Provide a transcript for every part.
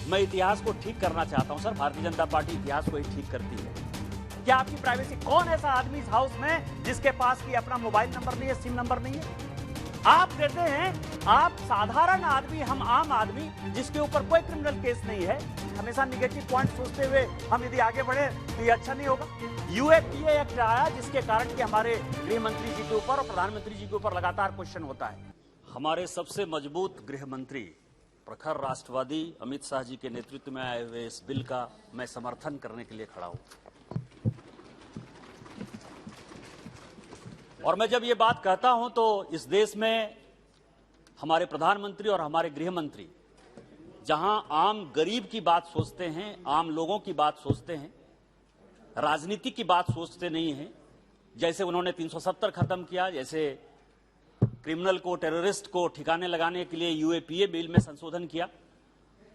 मैं इतिहास को ठीक करना चाहता हूं सर। भारतीय जनता पार्टी इतिहास को ही ठीक करती है। क्या आपकी प्राइवेसी, कौन ऐसा आदमी इस हाउस में जिसके पास भी अपना मोबाइल नंबर नहीं है, सिम नंबर नहीं है? आप देते हैं, आप साधारण आदमी, हम आम आदमी जिसके ऊपर कोई क्रिमिनल केस नहीं है, हमेशा निगेटिव पॉइंट सोचते हुए हम यदि आगे बढ़े तो ये अच्छा नहीं होगा। यूएपीए एक्ट आया जिसके कारण कि हमारे गृह मंत्री जी के ऊपर और प्रधानमंत्री जी के ऊपर लगातार क्वेश्चन होता है। हमारे सबसे मजबूत गृह मंत्री, प्रखर राष्ट्रवादी अमित शाह जी के नेतृत्व में आए हुए इस बिल का मैं समर्थन करने के लिए खड़ा हूं। और मैं जब ये बात कहता हूं तो इस देश में हमारे प्रधानमंत्री और हमारे गृह मंत्री जहां आम गरीब की बात सोचते हैं, आम लोगों की बात सोचते हैं, राजनीति की बात सोचते नहीं हैं, जैसे उन्होंने 370 खत्म किया, जैसे क्रिमिनल को, टेररिस्ट को ठिकाने लगाने के लिए यूएपीए बिल में संशोधन किया,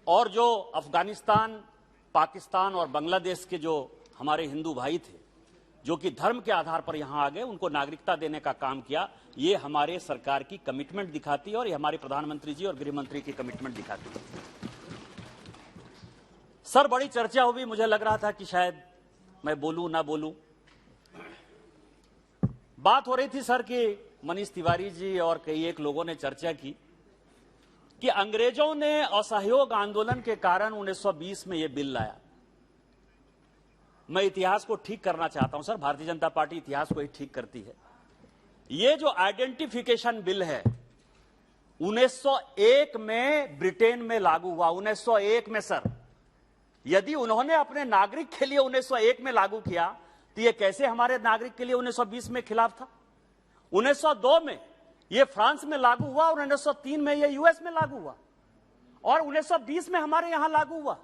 और जो अफगानिस्तान, पाकिस्तान और बांग्लादेश के जो हमारे हिंदू भाई थे जो कि धर्म के आधार पर यहां आ गए, उनको नागरिकता देने का काम किया, ये हमारे सरकार की कमिटमेंट दिखाती है और ये हमारे प्रधानमंत्री जी और गृह मंत्री की कमिटमेंट दिखाती है। सर, बड़ी चर्चा हुई, मुझे लग रहा था कि शायद मैं बोलूं ना बोलूं। बात हो रही थी सर कि मनीष तिवारी जी और कई एक लोगों ने चर्चा की कि अंग्रेजों ने असहयोग आंदोलन के कारण 1920 में यह बिल लाया। मैं इतिहास को ठीक करना चाहता हूं सर। भारतीय जनता पार्टी इतिहास को ही ठीक करती है। यह जो आइडेंटिफिकेशन बिल है 1901 में ब्रिटेन में लागू हुआ। 1901 में सर, यदि उन्होंने अपने नागरिक के लिए 1901 में लागू किया तो यह कैसे हमारे नागरिक के लिए 1920 में खिलाफ था? 1902 में यह फ्रांस में लागू हुआ और 1903 में यह यूएस में लागू हुआ और 1920 में हमारे यहां लागू हुआ।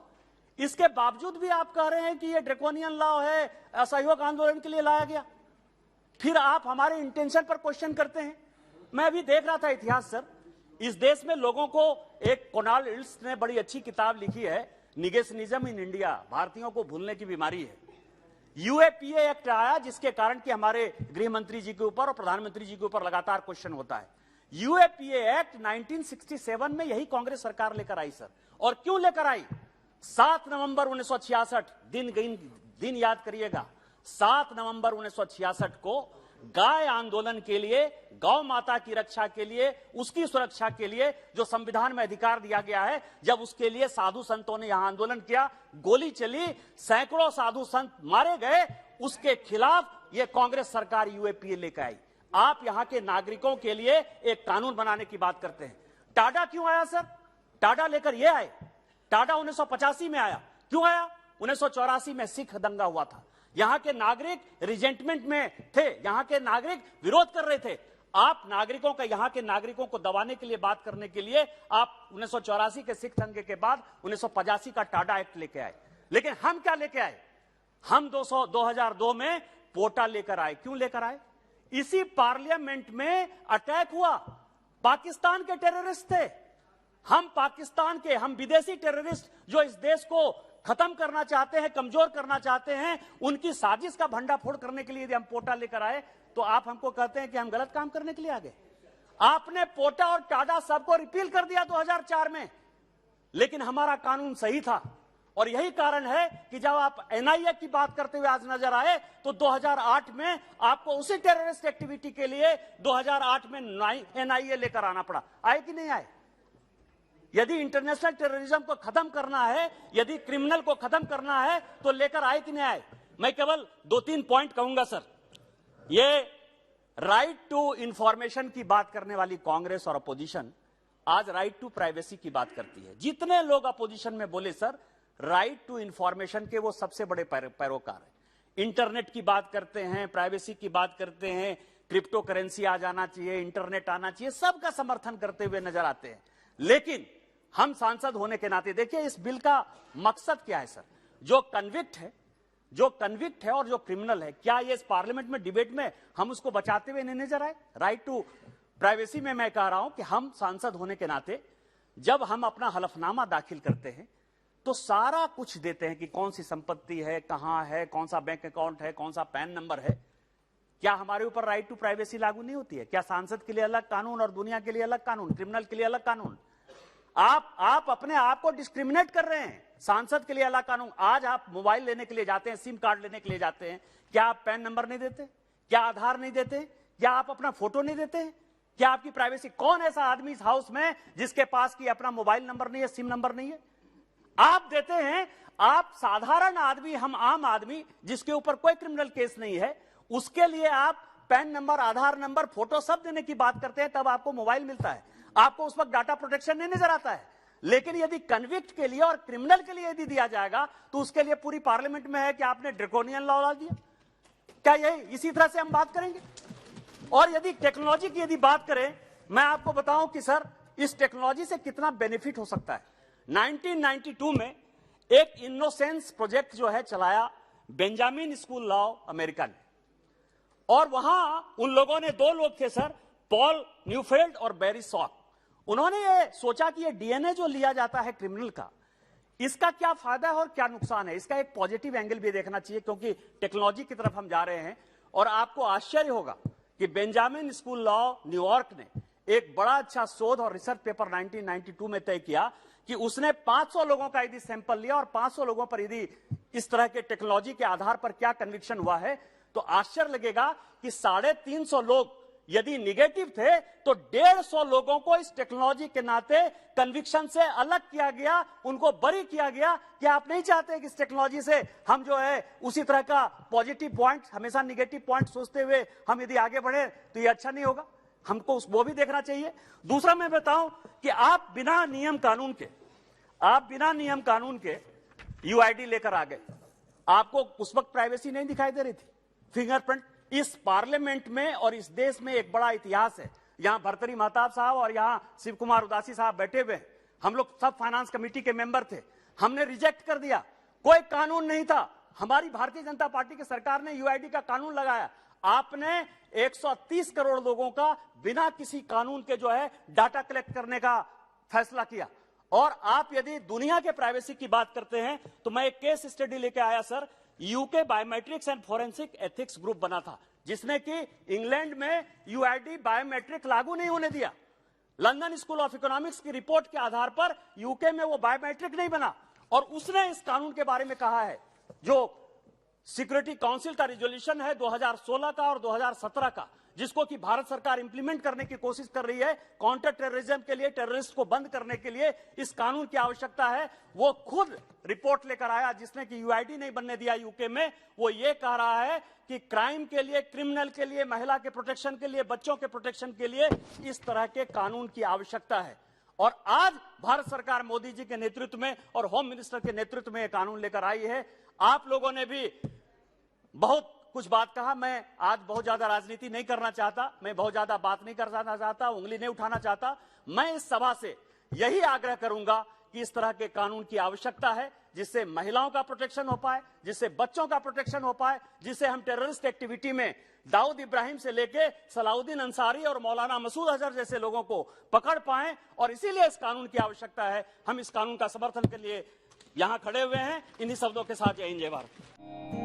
इसके बावजूद भी आप कह रहे हैं कि यह ड्रैकोनियन लॉ है, असहयोग आंदोलन के लिए लाया गया। फिर आप हमारे इंटेंशन पर क्वेश्चन करते हैं। मैं अभी देख रहा था इतिहास सर, इस देश में लोगों को, एक कोनाल इल्स ने बड़ी अच्छी किताब लिखी है, निगेशनिज्म इन इंडिया, भारतीयों को भूलने की बीमारी है। यूएपीए एक्ट आया जिसके कारण कि हमारे गृह मंत्री जी के ऊपर और प्रधानमंत्री जी के ऊपर लगातार क्वेश्चन होता है। यूएपीए एक्ट 1967 में यही कांग्रेस सरकार लेकर आई सर। और क्यों लेकर आई? 7 नवंबर 1966, दिन याद करिएगा, 7 नवंबर 1966 को गाय आंदोलन के लिए, गौ माता की रक्षा के लिए, उसकी सुरक्षा के लिए जो संविधान में अधिकार दिया गया है, जब उसके लिए साधु संतों ने यहां आंदोलन किया, गोली चली, सैकड़ों साधु संत मारे गए, उसके खिलाफ यह कांग्रेस सरकार यूएपीए लेकर आई। आप यहां के नागरिकों के लिए एक कानून बनाने की बात करते हैं। टाडा क्यों आया सर? टाडा लेकर यह आए। टाडा 1985 में आया। क्यों आया? 1984 में सिख दंगा हुआ था। यहां के नागरिक रिजेंटमेंट में थे, यहां के नागरिक विरोध कर रहे थे। आप नागरिकों का, यहां के नागरिकों को दबाने के लिए, बात करने के लिए आप 1984 के सिख दंगे के बाद 1985 का टाडा एक्ट लेके आए। लेकिन हम क्या लेके आए? हम 2002 में पोटा लेकर आए। क्यों लेकर आए? इसी पार्लियामेंट में अटैक हुआ, पाकिस्तान के टेररिस्ट थे। हम पाकिस्तान के, हम विदेशी टेररिस्ट जो इस देश को खत्म करना चाहते हैं, कमजोर करना चाहते हैं, उनकी साजिश का भंडाफोड़ करने के लिए यदि हम पोटा लेकर आए तो आप हमको कहते हैं कि हम गलत काम करने के लिए आ गए। आपने पोटा और टाडा सबको रिपील कर दिया 2004 में, लेकिन हमारा कानून सही था। और यही कारण है कि जब आप एनआईए की बात करते हुए आज नजर आए तो 2008 में आपको उसी टेररिस्ट एक्टिविटी के लिए 2008 में एनआईए लेकर आना पड़ा। आए कि नहीं आए? यदि इंटरनेशनल टेररिज्म को खत्म करना है, यदि क्रिमिनल को खत्म करना है तो लेकर आए कि नहीं आए? मैं केवल 2-3 पॉइंट कहूंगा सर। ये राइट टू इंफॉर्मेशन की बात करने वाली कांग्रेस और अपोजिशन आज राइट टू प्राइवेसी की बात करती है। जितने लोग अपोजिशन में बोले सर, राइट टू इंफॉर्मेशन के वो सबसे बड़े पैरोकार है। इंटरनेट की बात करते हैं, प्राइवेसी की बात करते हैं, क्रिप्टो करेंसी आ जाना चाहिए, इंटरनेट आना चाहिए, सबका समर्थन करते हुए नजर आते हैं। लेकिन हम सांसद होने के नाते देखिए इस बिल का मकसद क्या है सर? जो कन्विक्ट है और जो क्रिमिनल है, क्या ये इस पार्लियामेंट में डिबेट में हम उसको बचाते हुए नहीं नजर आए? राइट टू प्राइवेसी में मैं कह रहा हूं कि हम सांसद होने के नाते जब हम अपना हलफनामा दाखिल करते हैं तो सारा कुछ देते हैं कि कौन सी संपत्ति है, कहां है, कौन सा बैंक अकाउंट है, कौन सा पैन नंबर है। क्या हमारे ऊपर राइट टू प्राइवेसी लागू नहीं होती है? क्या सांसद के लिए अलग कानून और दुनिया के लिए अलग कानून, क्रिमिनल के लिए अलग कानून? आप अपने आप को डिस्क्रिमिनेट कर रहे हैं। सांसद के लिए अलग कानून। आज आप मोबाइल लेने के लिए जाते हैं, सिम कार्ड लेने के लिए जाते हैं, क्या आप पैन नंबर नहीं देते? क्या आधार नहीं देते? क्या आप अपना फोटो नहीं देते? क्या आपकी प्राइवेसी? कौन ऐसा आदमी इस हाउस में जिसके पास की अपना मोबाइल नंबर नहीं है, सिम नंबर नहीं है? आप देते हैं। आप साधारण आदमी, हम आम आदमी जिसके ऊपर कोई क्रिमिनल केस नहीं है, उसके लिए आप पैन नंबर, आधार नंबर, फोटो सब देने की बात करते हैं, तब आपको मोबाइल मिलता है। आपको उस वक्त डाटा प्रोटेक्शन नहीं नजर आता है। लेकिन यदि कन्विक्ट के लिए और क्रिमिनल के लिए यदि दिया जाएगा तो उसके लिए पूरी पार्लियामेंट में है कि आपने ड्रैकोनियन लॉ ला दिया। क्या यही इसी तरह से हम बात करेंगे? और यदि टेक्नोलॉजी की यदि बात करें, मैं आपको बताऊं कि सर इस टेक्नोलॉजी से कितना बेनिफिट हो सकता है। 1992 में एक इनोसेंस प्रोजेक्ट जो है चलाया बेंजामिन स्कूल लॉ अमेरिका ने, और वहां उन लोगों ने, दो लोग थे सर, पॉल न्यूफेल्ड और बैरी सॉक। उन्होंने ये सोचा कि ये डीएनए जो लिया जाता है क्रिमिनल का, इसका क्या फायदा है और क्या नुकसान है। इसका एक पॉजिटिव एंगल भी देखना चाहिए, क्योंकि टेक्नोलॉजी की तरफ हम जा रहे हैं। और आपको आश्चर्य होगा कि बेंजामिन स्कूल लॉ न्यूयॉर्क ने एक बड़ा अच्छा शोध और रिसर्च पेपर 1992 में तय किया कि उसने 500 लोगों का यदि सैंपल लिया और 500 लोगों पर यदि इस तरह के टेक्नोलॉजी के आधार पर क्या कन्विक्शन हुआ है, तो आश्चर्य लगेगा कि 350 लोग यदि निगेटिव थे तो 150 लोगों को इस टेक्नोलॉजी के नाते कन्विक्शन से अलग किया गया, उनको बरी किया गया कि आप नहीं चाहते कि इस टेक्नोलॉजी से हम जो है उसी तरह का पॉजिटिव पॉइंट, हमेशा निगेटिव पॉइंट सोचते हुए हम यदि आगे बढ़े तो ये अच्छा नहीं होगा। हमको वो भी देखना चाहिए। दूसरा मैं बताऊं कि आप बिना नियम कानून के यूआईडी लेकर आ गए। आपको उस वक्त प्राइवेसी नहीं दिखाई दे रही थी, फिंगरप्रिंट। इस पार्लियामेंट में और इस देश में एक बड़ा इतिहास है। यहां भर्तरी महताब साहब और यहां शिव कुमार उदासी साहब बैठे हुए हैं। हम लोग सब फाइनेंस कमेटी के मेंबर थे। हमने रिजेक्ट कर दिया, कोई कानून नहीं था। हमारी भारतीय जनता पार्टी की सरकार ने यूआईडी का कानून लगाया। आपने 130 करोड़ लोगों का बिना किसी कानून के जो है डाटा कलेक्ट करने का फैसला किया। और आप यदि दुनिया के प्राइवेसी की बात करते हैं तो मैं एक केस स्टडी लेके आया sir. UK biometrics and forensic ethics group बना था, जिसने कि इंग्लैंड में यूआईडी बायोमेट्रिक लागू नहीं होने दिया। लंदन स्कूल ऑफ इकोनॉमिक्स की रिपोर्ट के आधार पर यूके में वो बायोमेट्रिक नहीं बना, और उसने इस कानून के बारे में कहा है जो सिक्योरिटी काउंसिल का रिजोल्यूशन है 2016 का और 2017 का, जिसको कि भारत सरकार इंप्लीमेंट करने की कोशिश कर रही है। काउंटर टेररिज्म के लिए, टेररिस्ट को बंद करने के लिए इस कानून की आवश्यकता है। वो खुद रिपोर्ट लेकर आया, जिसने कि यूआईडी नहीं बनने दिया यूके में। वो ये कह रहा है कि क्राइम के लिए, क्रिमिनल के लिए, महिला के प्रोटेक्शन के लिए, बच्चों के प्रोटेक्शन के लिए इस तरह के कानून की आवश्यकता है। और आज भारत सरकार मोदी जी के नेतृत्व में और होम मिनिस्टर के नेतृत्व में यह कानून लेकर आई है। आप लोगों ने भी बहुत कुछ बात कहा। मैं आज बहुत ज्यादा राजनीति नहीं करना चाहता, मैं बहुत ज्यादा बात नहीं करना चाहता, उंगली नहीं उठाना चाहता। मैं इस सभा से यही आग्रह करूंगा कि इस तरह के कानून की आवश्यकता है, जिससे महिलाओं का प्रोटेक्शन हो पाए, जिससे बच्चों का प्रोटेक्शन हो पाए, जिससे हम टेररिस्ट एक्टिविटी में दाऊद इब्राहिम से लेके सलाउद्दीन अंसारी और मौलाना मसूद अजहर जैसे लोगों को पकड़ पाए। और इसीलिए इस कानून की आवश्यकता है। हम इस कानून का समर्थन के लिए यहां खड़े हुए हैं। इन्हीं शब्दों के साथ जय हिंद, जय भारत।